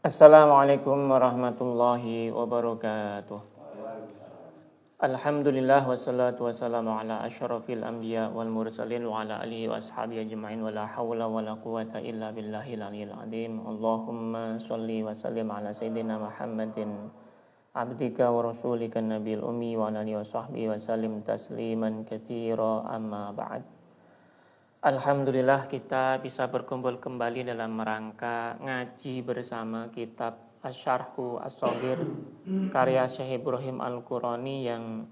Assalamualaikum warahmatullahi wabarakatuh. Alhamdulillah wassalatu wassalamu ala asyrafil anbiya wal mursalin wa ala alihi wa ashabihi ajma'in wa la hawla wa la quwata illa billahil aliyil azim. Allahumma sholli wa sallim ala sayyidina Muhammadin abdika wa rasulika nabiyil ummi wa ala alihi wa sahbihi wa sallim tasliman katsira amma ba'd. Alhamdulillah kita bisa berkumpul kembali dalam rangka ngaji bersama kitab Asy-Syarhu Ash-Shaghir karya Syekh Ibrahim Al-Qurani yang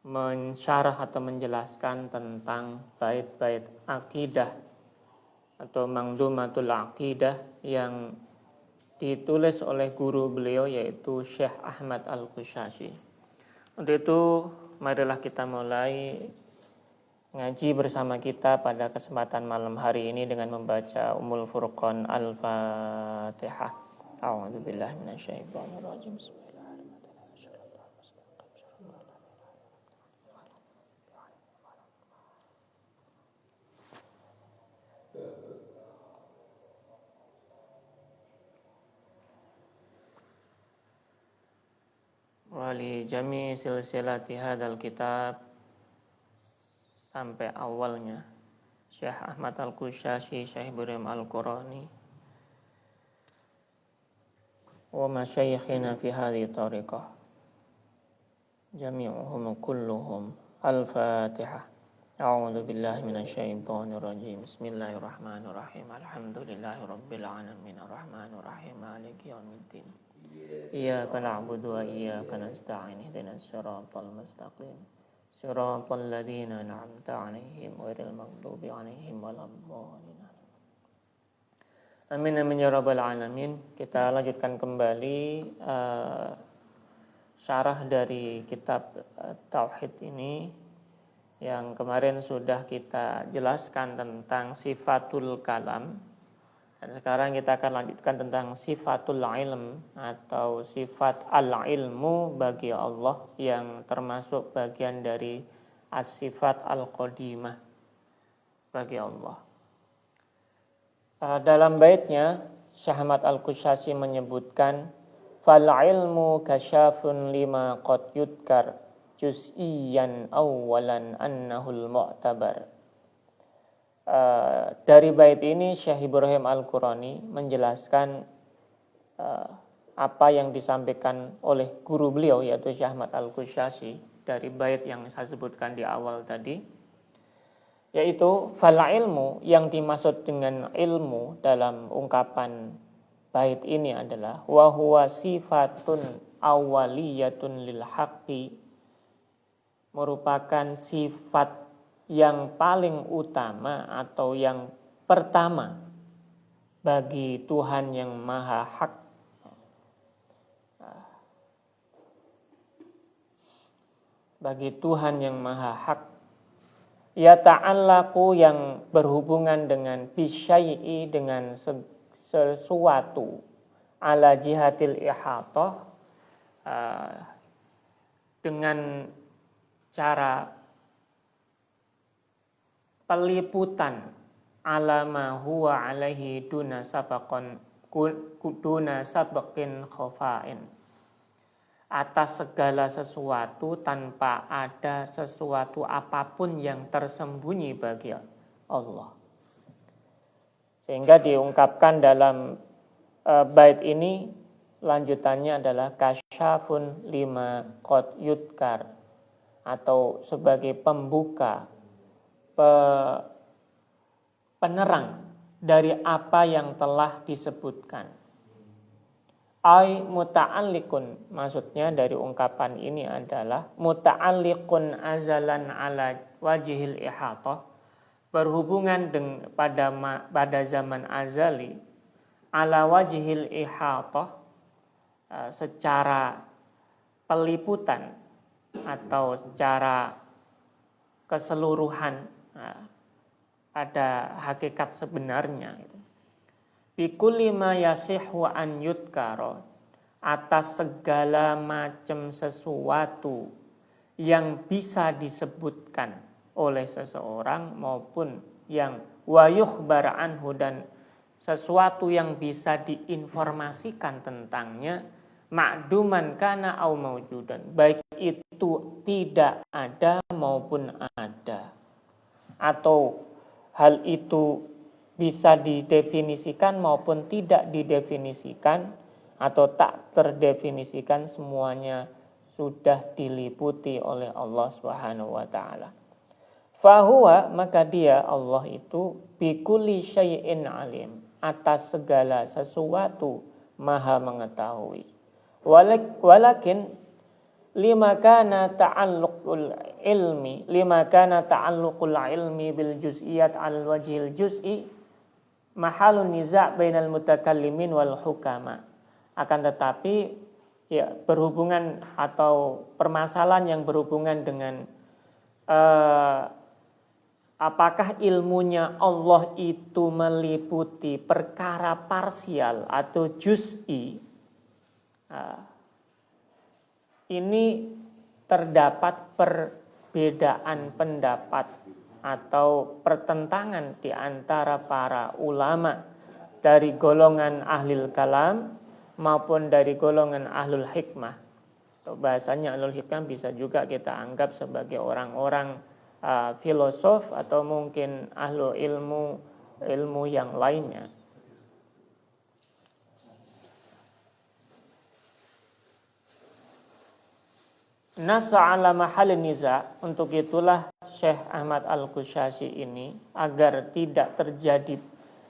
mensyarah atau menjelaskan tentang bait-bait akidah atau Mangdumatul Aqidah yang ditulis oleh guru beliau yaitu Syekh Ahmad Al-Qushasyi. Untuk itu marilah kita mulai ngaji bersama kita pada kesempatan malam hari ini dengan membaca Ummul Furqan Al-Fatihah. A'udzubillahi minasyaitonir rajim. Wa li jami' silsilati hadzal kitab sampai awalnya Syekh Ahmad Al-Qushasyi, Syekh Ibrahim Al-Qurani wa masyayikhina fi hadhihi tariqah jami'uhum kulluhum. Al-Fatihah. A'udzu billahi minasyaitonir rajim. Bismillahirrahmanirrahim. Alhamdulillahi rabbil alamin arrahmanir rahim maliki yaumiddin. Iyyaka na'budu wa iyyaka nasta'in ihdinas siratal mustaqim. Siratal ladzina an'amta 'alaihim ghairil maghdubi 'alaihim waladdallin. Amin amin ya rabbal alamin. Kita lanjutkan kembali syarah dari kitab tauhid ini yang kemarin sudah kita jelaskan tentang sifatul kalam. Dan sekarang kita akan lanjutkan tentang sifatul ilm atau sifat al-ilmu bagi Allah yang termasuk bagian dari as-sifat al-qadimah bagi Allah. Dalam baitnya Syekh Ahmad Al-Qushasyi menyebutkan fal ilmu kasyafun lima qad yudkar juz'iyan awwalan annahul mu'tabar. Dari bait ini Syekh Ibrahim Al-Qurani menjelaskan apa yang disampaikan oleh guru beliau yaitu Syekh Ahmad Al-Qushasyi dari bait yang saya sebutkan di awal tadi, yaitu fal ilmu, yang dimaksud dengan ilmu dalam ungkapan bait ini adalah wa huwa sifatun awwaliyatun lil haqqi, merupakan sifat yang paling utama atau yang pertama bagi Tuhan yang maha hak. Bagi Tuhan yang maha hak, ya ta'allaqu, yang berhubungan dengan bisyai'i, dengan sesuatu, ala jihatil ihatah, dengan cara peliputan, alama huwa alaihi duna sabaqin khafa'in, atas segala sesuatu tanpa ada sesuatu apapun yang tersembunyi bagi Allah. Sehingga diungkapkan dalam bait ini, lanjutannya adalah kasyafun lima qad yudkar, atau sebagai pembuka, penerang dari apa yang telah disebutkan. Ai muta'alliqun, maksudnya dari ungkapan ini adalah muta'alliqun azalan ala wajhil ihatah, berhubungan pada zaman azali, ala wajhil ihatah, secara peliputan atau secara keseluruhan, ada hakikat sebenarnya. Bikulli ma yasihhu an yudkara, atas segala macam sesuatu yang bisa disebutkan oleh seseorang maupun yang wa yukhbar anhu, dan sesuatu yang bisa diinformasikan tentangnya, ma'duman kana au maujudan, baik itu tidak ada maupun ada, atau hal itu bisa didefinisikan maupun tidak didefinisikan atau tak terdefinisikan, semuanya sudah diliputi oleh Allah Subhanahu wa taala. Fahuwa, maka dia Allah itu bikulli syai'in alim, atas segala sesuatu maha mengetahui. Walakin lima kana ta'alluqul ilmi bil juz'iyat al wajhil juz'i mahalun niza' bainal mutakallimin wal hukama. Akan tetapi ya, berhubungan atau permasalahan yang berhubungan dengan apakah ilmunya Allah itu meliputi perkara parsial atau juz'i, ini terdapat perbedaan pendapat atau pertentangan di antara para ulama dari golongan ahlul kalam maupun dari golongan ahlul hikmah. Bahasanya ahlul hikmah bisa juga kita anggap sebagai orang-orang filosof atau mungkin ahlu ilmu yang lainnya. Nasa ala mahal niza, untuk itulah Syekh Ahmad Al-Qushayri ini agar tidak terjadi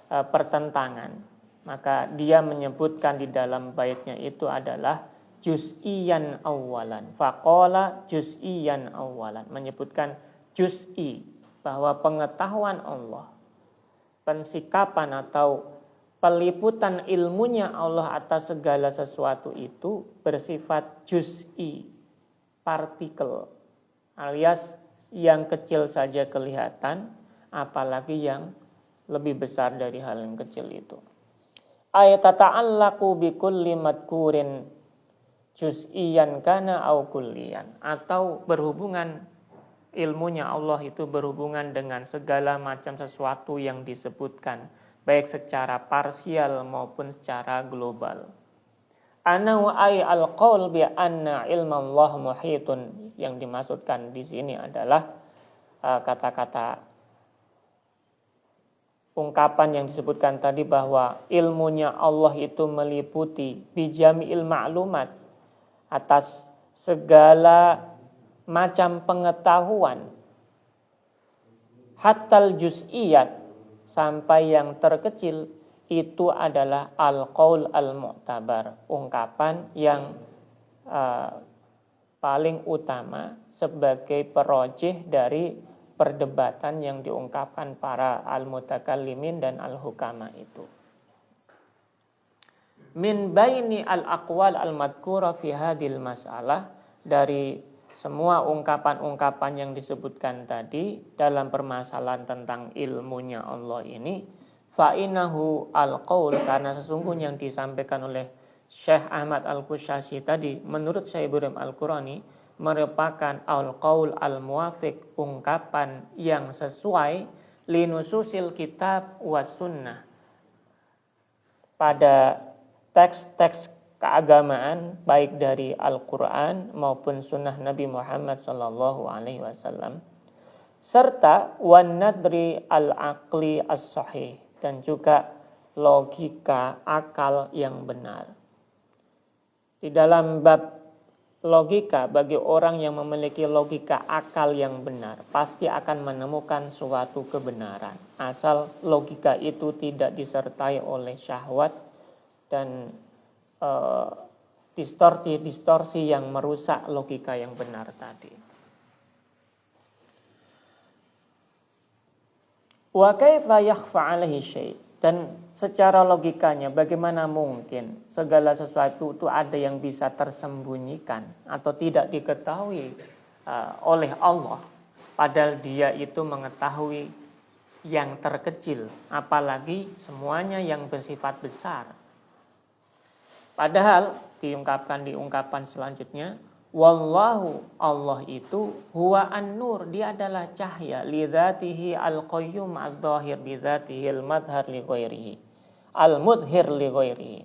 pertentangan, maka dia menyebutkan di dalam baitnya itu adalah juz'iyan awalan. Faqala juz'iyan awalan, menyebutkan juz'i, bahwa pengetahuan Allah, pensikapan atau peliputan ilmunya Allah atas segala sesuatu itu bersifat juz'i, partikel, alias yang kecil saja kelihatan, apalagi yang lebih besar dari hal yang kecil itu. Ayat tata'allaqu bikulli madkurin juz'iyan kana au kulliyan, atau berhubungan ilmunya Allah itu berhubungan dengan segala macam sesuatu yang disebutkan, baik secara parsial maupun secara global. Anahu ay al-qaul bi anna ilma Allah muhitun, yang dimaksudkan di sini adalah kata-kata ungkapan yang disebutkan tadi, bahwa ilmunya Allah itu meliputi bijami'il ma'lumat, atas segala macam pengetahuan, hatal juz'iyat, sampai yang terkecil, itu adalah al-qaul al-mu'tabar, ungkapan yang paling utama sebagai perojih dari perdebatan yang diungkapkan para al-mutakallimin dan al-hukama itu. Min baini al-aqwal al-madhkura fi hadhil mas'alah, dari semua ungkapan-ungkapan yang disebutkan tadi dalam permasalahan tentang ilmunya Allah ini, fa'inahu al-qaul, karena sesungguhnya yang disampaikan oleh Syekh Ahmad Al-Qushayri tadi, menurut Syekh Ibrahim Al-Qurani, merupakan al-qaul al-muwafiq, ungkapan yang sesuai linususil kitab was sunnah, pada teks-teks keagamaan baik dari Al-Quran maupun sunnah Nabi Muhammad SAW, serta wan nadri al-aqli as-sahih, dan juga logika akal yang benar. Di dalam bab logika, bagi orang yang memiliki logika akal yang benar, pasti akan menemukan suatu kebenaran, asal logika itu tidak disertai oleh syahwat dan distorsi yang merusak logika yang benar tadi. Wa kaifa yakhfa 'alaihi syai', dan secara logikanya bagaimana mungkin segala sesuatu itu ada yang bisa tersembunyikan atau tidak diketahui oleh Allah, padahal Dia itu mengetahui yang terkecil, apalagi semuanya yang bersifat besar. Padahal diungkapkan di ungkapan selanjutnya, wallahu, Allah itu huwa an-nur, dia adalah cahaya, li dzatihi al-qayyum adz-dzahir bi dzatihi al-madhhar li ghairihi. al-mudhir li ghairihi.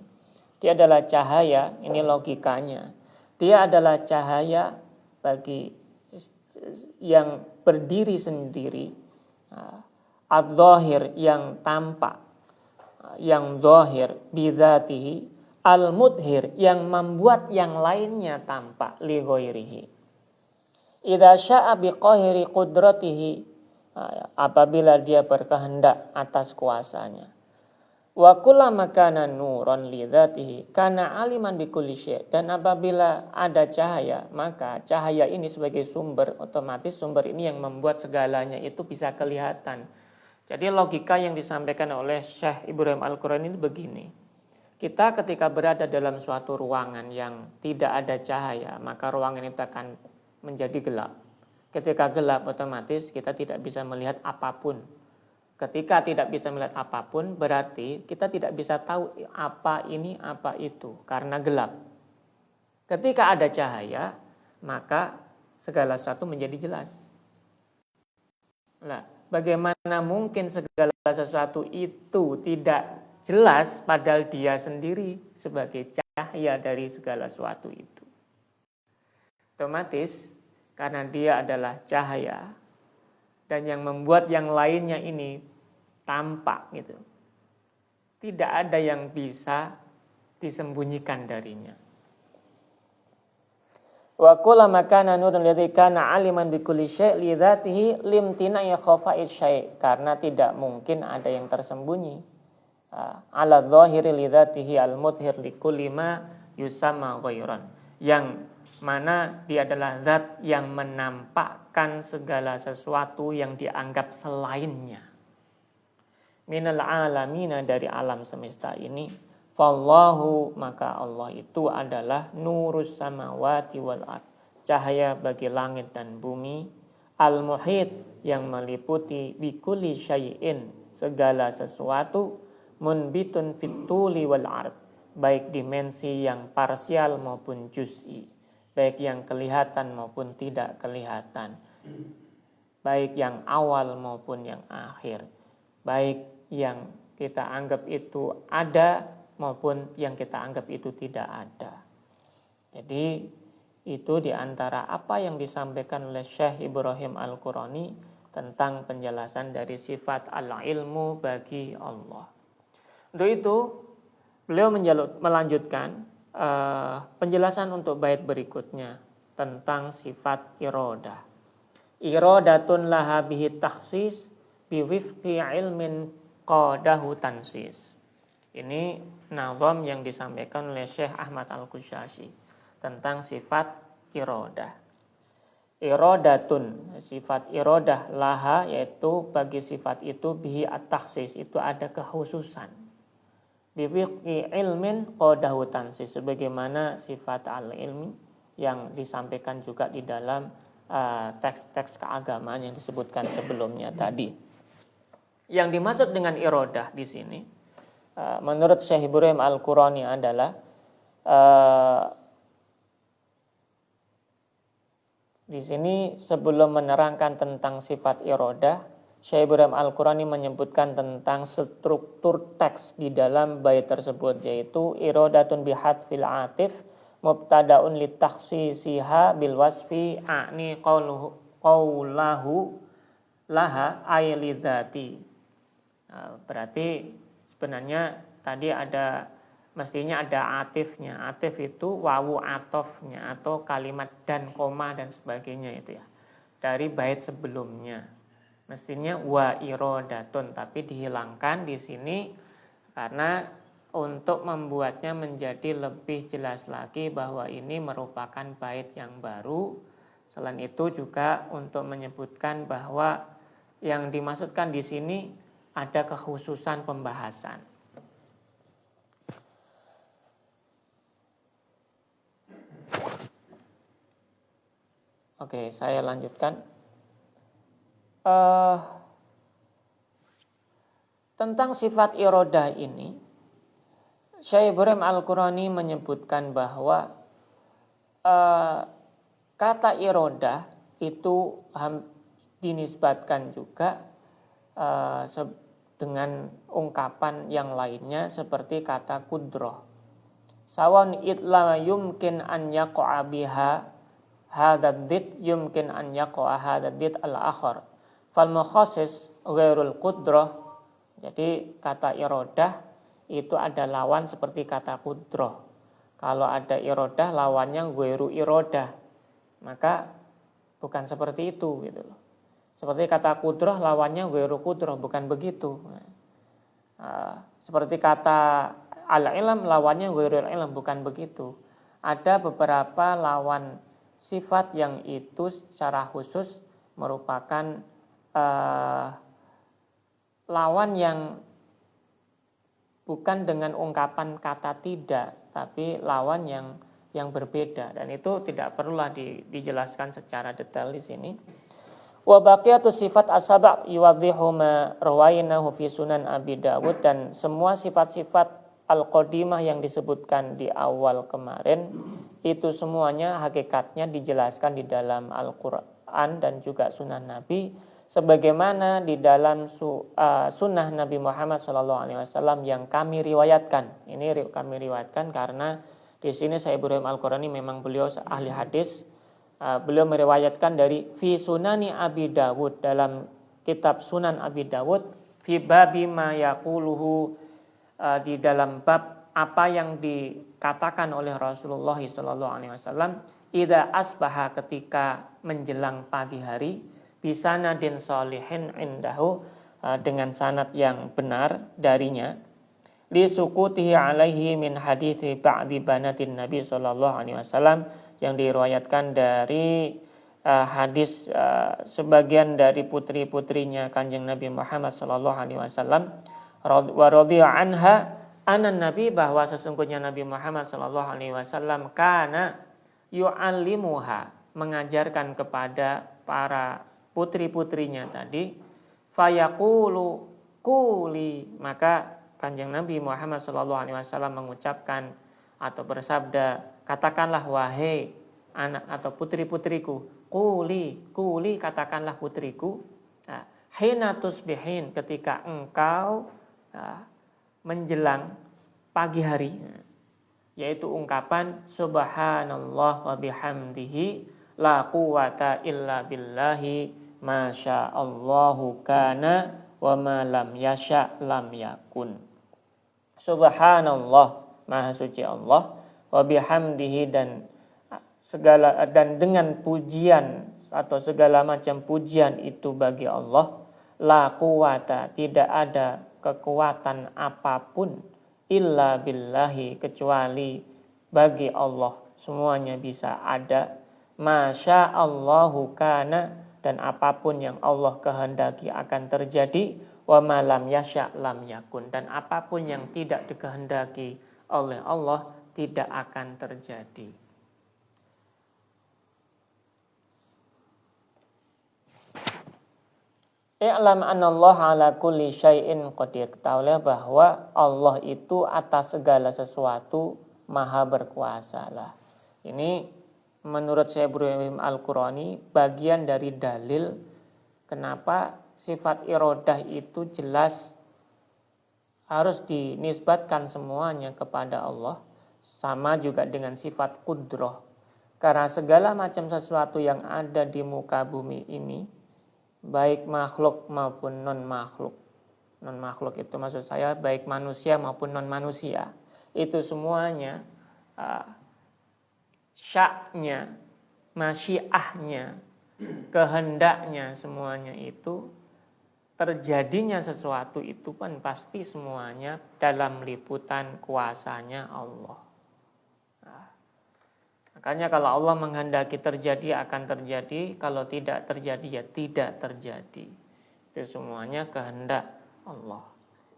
Dia adalah cahaya, ini logikanya. Dia adalah cahaya bagi yang berdiri sendiri, ad-dhahir yang tampak, yang dhahir bidzatihi, al-mudhir yang membuat yang lainnya tampak li ghairihi. Idza syaa biqahiri qudratihi, apabila dia berkehendak atas kuasanya. Wa kullama kana nuran li dzatihi kana aliman bi kulli syai'. Dan apabila ada cahaya, maka cahaya ini sebagai sumber, otomatis sumber ini yang membuat segalanya itu bisa kelihatan. Jadi logika yang disampaikan oleh Syekh Ibrahim Al-Qurani ini begini. Kita ketika berada dalam suatu ruangan yang tidak ada cahaya, maka ruangan itu akan menjadi gelap. Ketika gelap, otomatis kita tidak bisa melihat apapun. Ketika tidak bisa melihat apapun, berarti kita tidak bisa tahu apa ini, apa itu, karena gelap. Ketika ada cahaya, maka segala sesuatu menjadi jelas. Nah, bagaimana mungkin segala sesuatu itu tidak jelas, padahal dia sendiri sebagai cahaya dari segala sesuatu itu. Otomatis, karena dia adalah cahaya, dan yang membuat yang lainnya ini tampak gitu. Tidak ada yang bisa disembunyikan darinya. Wa kullama kana nurun ladzi kana aliman bi kulli syai' li dzatihi limtina'i khafa'is syai', karena tidak mungkin ada yang tersembunyi. Ala dzahiri li dzatihi al-mudhir li kulli ma yusamma ghairan. Yang mana dia adalah zat yang menampakkan segala sesuatu yang dianggap selainnya. Minal alamina, dari alam semesta ini. Fallahu, maka Allah itu adalah nurus samawati wal ard, cahaya bagi langit dan bumi. Al-muhit, yang meliputi bikulli syai'in, segala sesuatu. Munbitun fituli wal ard, baik dimensi yang parsial maupun juz'i, baik yang kelihatan maupun tidak kelihatan, baik yang awal maupun yang akhir, baik yang kita anggap itu ada maupun yang kita anggap itu tidak ada. Jadi itu diantara apa yang disampaikan oleh Syekh Ibrahim Al-Qurani tentang penjelasan dari sifat al-ilmu bagi Allah. Untuk itu beliau melanjutkan penjelasan untuk bait berikutnya tentang sifat iradah. Iradatun laha bihi takhsis biwifqi ilmin qadahu tansis. Ini nazam yang disampaikan oleh Syekh Ahmad Al-Qusyasi tentang sifat iradah. Iradatun, sifat iradah laha, yaitu bagi sifat itu bihi at-takhsis, itu ada kekhususan. Biwifqi ilmin qadahu tansis, sebagaimana sifat al-ilmi yang disampaikan juga di dalam teks-teks keagamaan yang disebutkan sebelumnya tadi. Yang dimaksud dengan iradah di sini, menurut Syekh Ibrahim Al-Qurani adalah di sini sebelum menerangkan tentang sifat iradah, Syekh Ibrahim Al-Qurani menyebutkan tentang struktur teks di dalam bait tersebut, yaitu iradatun bihadfil atif mubtadaun litakhsisiha bil wasfi a'ni qawlahu laha ay lidzati. Berarti sebenarnya tadi mestinya ada atifnya. Atif itu wawu atofnya atau kalimat dan koma dan sebagainya itu ya. Dari bait sebelumnya. Mestinya wa iradatun, tapi dihilangkan di sini karena untuk membuatnya menjadi lebih jelas lagi bahwa ini merupakan bait yang baru. Selain itu juga untuk menyebutkan bahwa yang dimaksudkan di sini ada kekhususan pembahasan. Oke, saya lanjutkan. Tentang sifat iradah ini, Syekh Ibrahim Al-Qurani menyebutkan bahwa kata iradah itu dinisbatkan juga dengan ungkapan yang lainnya seperti kata kudrah. Sawan itla yumkin an yaqa'a biha hadad did yumkin an yaqa'a hadad did al-akhar. Fal mukhassis ghairul kudrah. Jadi kata iradah itu ada lawan seperti kata kudrah. Kalau ada iradah lawannya ghairu iradah. Maka bukan seperti itu gitu loh. Seperti kata kudrah lawannya ghairu kudrah, bukan begitu. Seperti kata al-ilm lawannya ghairul ilm, bukan begitu. Ada beberapa lawan sifat yang itu secara khusus merupakan lawan yang bukan dengan ungkapan kata tidak, tapi lawan yang berbeda, dan itu tidak perlulah dijelaskan secara detail di sini. Wa baqiyatu sifat as-sab' yuwadhihu ma rawainahu fi sunan Abi Dawud, dan semua sifat-sifat al-qadimah yang disebutkan di awal kemarin itu semuanya hakikatnya dijelaskan di dalam Al-Qur'an dan juga sunan Nabi, sebagaimana di dalam sunnah Nabi Muhammad SAW yang kami riwayatkan. Ini kami riwayatkan karena di sini Syekh Ibrahim Al-Qurani memang beliau ahli hadis. Beliau meriwayatkan dari fi sunani Abi Dawud, dalam kitab Sunan Abi Dawud, fi babi ma yaquluhu, di dalam bab apa yang dikatakan oleh Rasulullah SAW, idza asbaha, ketika menjelang pagi hari, bisanadin sholihin indahu, dengan sanad yang benar darinya, li sukutihi alaihi min hadithi ba'di banatin Nabi SAW, yang diriwayatkan dari hadis sebagian dari putri-putrinya Kanjeng Nabi Muhammad SAW, wa radhiya anha anan Nabi, bahwa sesungguhnya Nabi Muhammad SAW kana yu'allimuha, mengajarkan kepada para putri-putrinya tadi, fayaqulu quli, maka Kanjeng Nabi Muhammad SAW mengucapkan atau bersabda, katakanlah wahai anak atau putri-putriku, quli, katakanlah putriku, hina tusbihin, ketika engkau menjelang pagi hari, yaitu ungkapan subhanallah wa bihamdihi la quwata illa billahi masyaallahu kana wa ma lam yasha lam yakun. Subhanallah, maha suci Allah, wa bihamdihi, dan dengan pujian atau segala macam pujian itu bagi Allah, la quwata, tidak ada kekuatan apapun, illa billahi, kecuali bagi Allah semuanya bisa ada, masya Allahu kana, dan apapun yang Allah kehendaki akan terjadi, wa ma lam yasha lam yakun, dan apapun yang tidak dikehendaki oleh Allah tidak akan terjadi. I'lam anallaha ala kulli syai'in qadir. Ketahuilah bahwa Allah itu atas segala sesuatu maha berkuasa lah. Ini menurut Syekh Ibrahim Al-Qurani bagian dari dalil kenapa sifat iradah itu jelas harus dinisbatkan semuanya kepada Allah. Sama juga dengan sifat kudrah. Karena segala macam sesuatu yang ada di muka bumi ini, baik makhluk maupun non-makhluk. Non-makhluk itu maksud saya baik manusia maupun non-manusia. Itu semuanya syaknya, masyiahnya, kehendaknya, semuanya itu terjadinya sesuatu itu pun pasti semuanya dalam liputan kuasanya Allah. Makanya kalau Allah menghendaki terjadi akan terjadi, kalau tidak terjadi ya tidak terjadi. Itu semuanya kehendak Allah.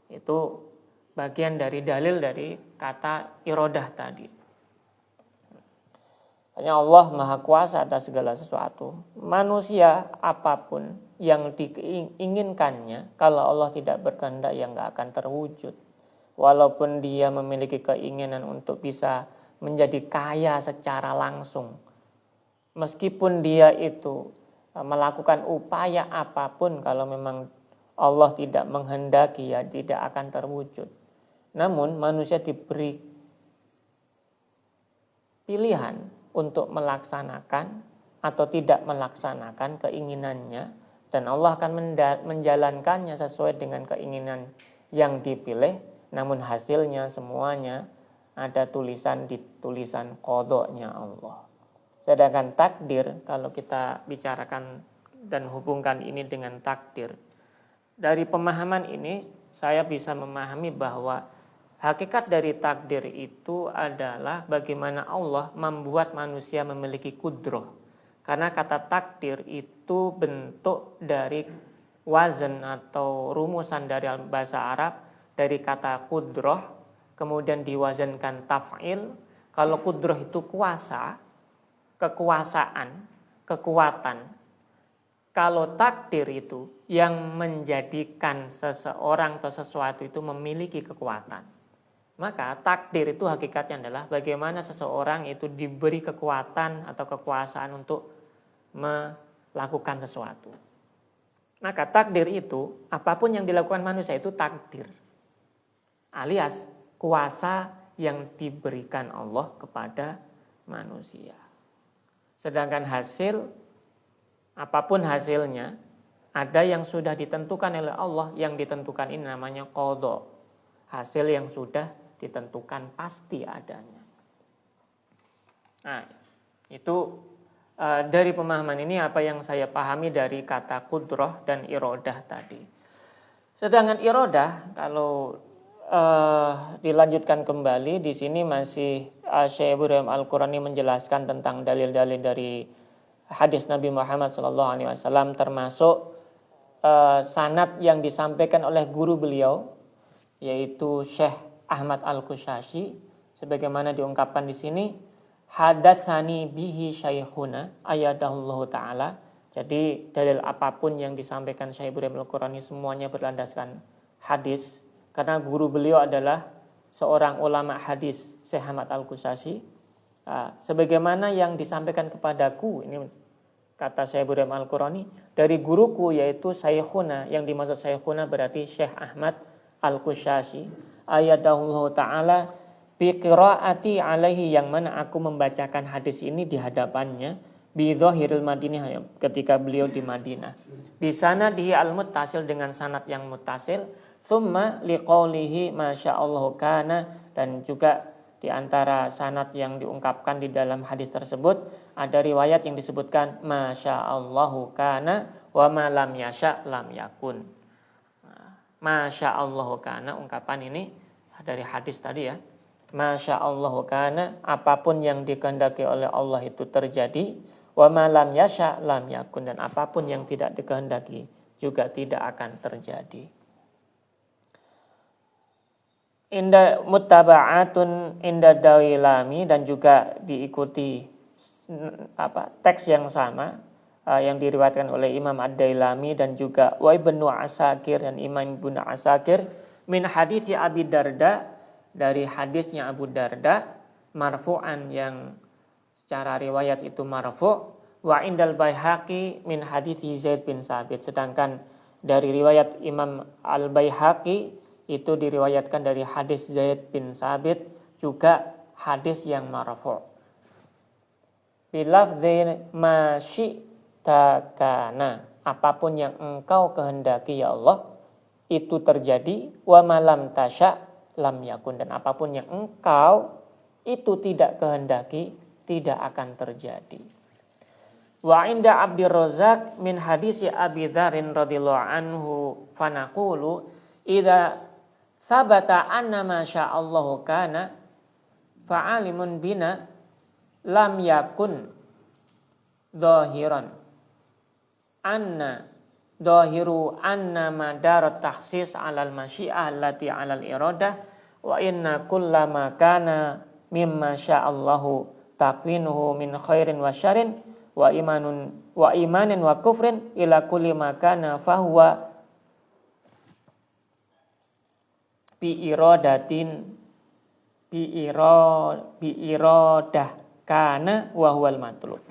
Itu bagian dari dalil dari kata iradah tadi. Hanya Allah maha kuasa atas segala sesuatu. Manusia apapun yang diinginkannya, kalau Allah tidak berkehendak ya nggak akan terwujud. Walaupun dia memiliki keinginan untuk bisa menjadi kaya secara langsung, meskipun dia itu melakukan upaya apapun, kalau memang Allah tidak menghendaki, ya tidak akan terwujud. Namun manusia diberi pilihan untuk melaksanakan atau tidak melaksanakan keinginannya, dan Allah akan menjalankannya sesuai dengan keinginan yang dipilih. Namun hasilnya semuanya ada tulisan di tulisan qadha-nya Allah. Sedangkan takdir, kalau kita bicarakan dan hubungkan ini dengan takdir, dari pemahaman ini saya bisa memahami bahwa hakikat dari takdir itu adalah bagaimana Allah membuat manusia memiliki kudrah. Karena kata takdir itu bentuk dari wazan atau rumusan dari bahasa Arab, dari kata kudrah, kemudian diwazankan taf'il. Kalau kudrah itu kuasa, kekuasaan, kekuatan. Kalau takdir itu yang menjadikan seseorang atau sesuatu itu memiliki kekuatan. Maka takdir itu hakikatnya adalah bagaimana seseorang itu diberi kekuatan atau kekuasaan untuk melakukan sesuatu. Maka takdir itu, apapun yang dilakukan manusia itu takdir. Alias kuasa yang diberikan Allah kepada manusia. Sedangkan hasil, apapun hasilnya, ada yang sudah ditentukan oleh Allah. Yang ditentukan ini namanya qadha. Hasil yang sudah ditentukan pasti adanya. Nah, itu dari pemahaman ini apa yang saya pahami dari kata kudrah dan iradah tadi. Sedangkan iradah, kalau dilanjutkan kembali, di sini masih Syekh Ibrahim Al-Qurani menjelaskan tentang dalil-dalil dari hadis Nabi Muhammad SAW, termasuk sanad yang disampaikan oleh guru beliau, yaitu Syekh Ahmad Al-Qushashi, sebagaimana diungkapkan di sini, hadatsani bihi syaikhuna ayadahullahu ta'ala. Jadi dalil apapun yang disampaikan Syekh Ibrahim Al-Qurani semuanya berlandaskan hadis, karena guru beliau adalah seorang ulama hadis, Syekh Ahmad Al-Qushashi. Sebagaimana yang disampaikan kepadaku, ini kata Syekh Ibrahim Al-Qurani, dari guruku yaitu Syaikhuna, yang dimaksud Syaikhuna berarti Syekh Ahmad Al-Qushashi, ayadahullahu ta'ala, biqiraati alaihi, yang mana aku membacakan hadis ini di hadapannya, bi dhahiril Madinah, ketika beliau di Madinah, bi sanadihi al-muttasil, dengan sanad yang muttasil, thumma liqaulihi masyaallahu kana, dan juga di antara sanad yang diungkapkan di dalam hadis tersebut ada riwayat yang disebutkan masyaallahu kana wa ma lam yasha lam yakun. Masyaallahu kana, ungkapan ini dari hadis tadi ya. Masyaallahu kana, apapun yang dikehendaki oleh Allah itu terjadi, wa ma lam yasha lam yakun, dan apapun yang tidak dikehendaki juga tidak akan terjadi. Inda muttaba'atun inda Dailami, dan juga diikuti teks yang sama yang diriwayatkan oleh Imam Ad-Dailami dan juga wa Ibnu Asakir dan Imam Ibnu Asakir min hadits Abi Darda, dari hadisnya Abu Darda, marfu'an, yang secara riwayat itu marfu', wa indal Baihaqi min hadits Zaid bin Sabit, sedangkan dari riwayat Imam Al-Baihaqi itu diriwayatkan dari hadis Zaid bin Sabit, juga hadis yang marfu'. Bilafdzi ma syi'ta kana, apapun yang engkau kehendaki ya Allah itu terjadi, wa ma lam tasya lam yakun, dan apapun yang engkau itu tidak kehendaki tidak akan terjadi. Wa inda Abdur Razzaq min hadisi Abi Dzarrin radhiyallahu anhu fanaqulu idza sabata anna ma sya'allahu kana fa'alimun bina lam yakun dhahiran anna dhahiru anna madarat takhsis 'alal masyi'ah allati 'alal iradah wa inna kullama kana mimma sya'allahu taqwinuhu min khairin wa syarrin wa imanin wa kufrin ila kulli ma kana fahuwa bi iradah kana wa huwal matlub.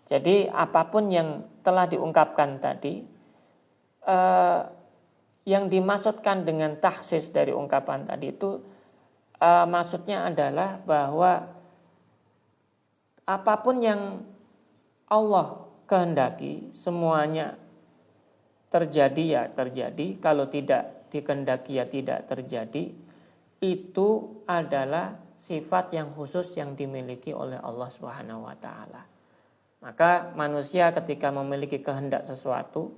Jadi apapun yang telah diungkapkan tadi, yang dimaksudkan dengan tahsis dari ungkapan tadi itu maksudnya adalah bahwa apapun yang Allah kehendaki semuanya terjadi ya terjadi, kalau tidak dikehendaki ya tidak terjadi. Itu adalah sifat yang khusus yang dimiliki oleh Allah Subhanahu wa taala. Maka manusia ketika memiliki kehendak sesuatu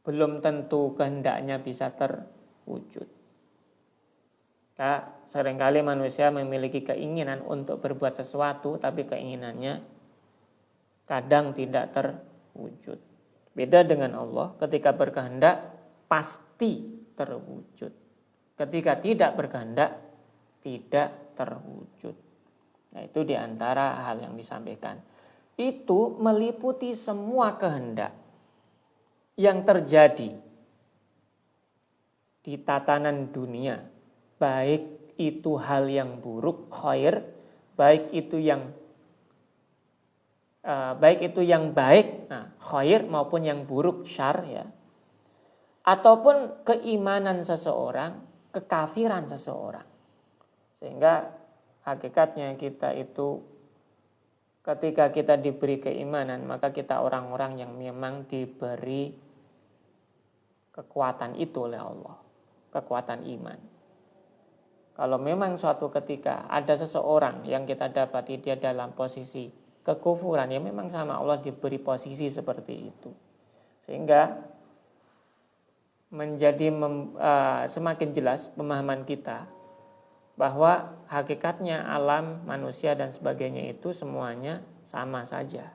belum tentu kehendaknya bisa terwujud. Seringkali manusia memiliki keinginan untuk berbuat sesuatu, tapi keinginannya kadang tidak terwujud. Beda dengan Allah, ketika berkehendak pasti terwujud. Ketika tidak berkehendak tidak terwujud. Nah, itu diantara hal yang disampaikan. Itu meliputi semua kehendak yang terjadi di tatanan dunia. Baik itu hal yang buruk, khair, baik itu yang baik, khair maupun yang buruk, syar ya. Ataupun keimanan seseorang, kekafiran seseorang. Sehingga hakikatnya kita itu ketika kita diberi keimanan, maka kita orang-orang yang memang diberi kekuatan itu oleh Allah, kekuatan iman. Kalau memang suatu ketika ada seseorang yang kita dapati dia dalam posisi kekufuran, ya memang sama Allah diberi posisi seperti itu. Sehingga menjadi semakin jelas pemahaman kita bahwa hakikatnya alam, manusia dan sebagainya itu semuanya sama saja.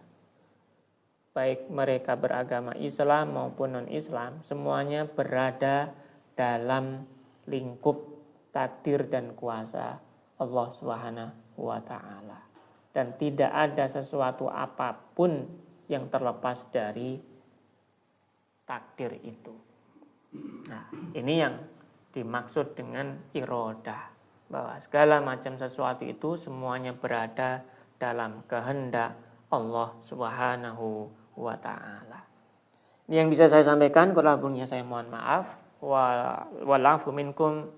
Baik mereka beragama Islam maupun non-Islam, semuanya berada dalam lingkup takdir dan kuasa Allah Subhanahu wa taala. Dan tidak ada sesuatu apapun yang terlepas dari takdir itu. Nah, ini yang dimaksud dengan irodah, bahwa segala macam sesuatu itu semuanya berada dalam kehendak Allah Subhanahu wa taala. Ini yang bisa saya sampaikan, kurang lebihnya saya mohon maaf. Wa'alafu minkum.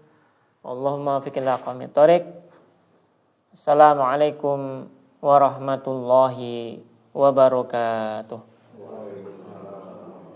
Allahumma fiqhil aqwamit thoriq. Assalamualaikum warahmatullahi wabarakatuh.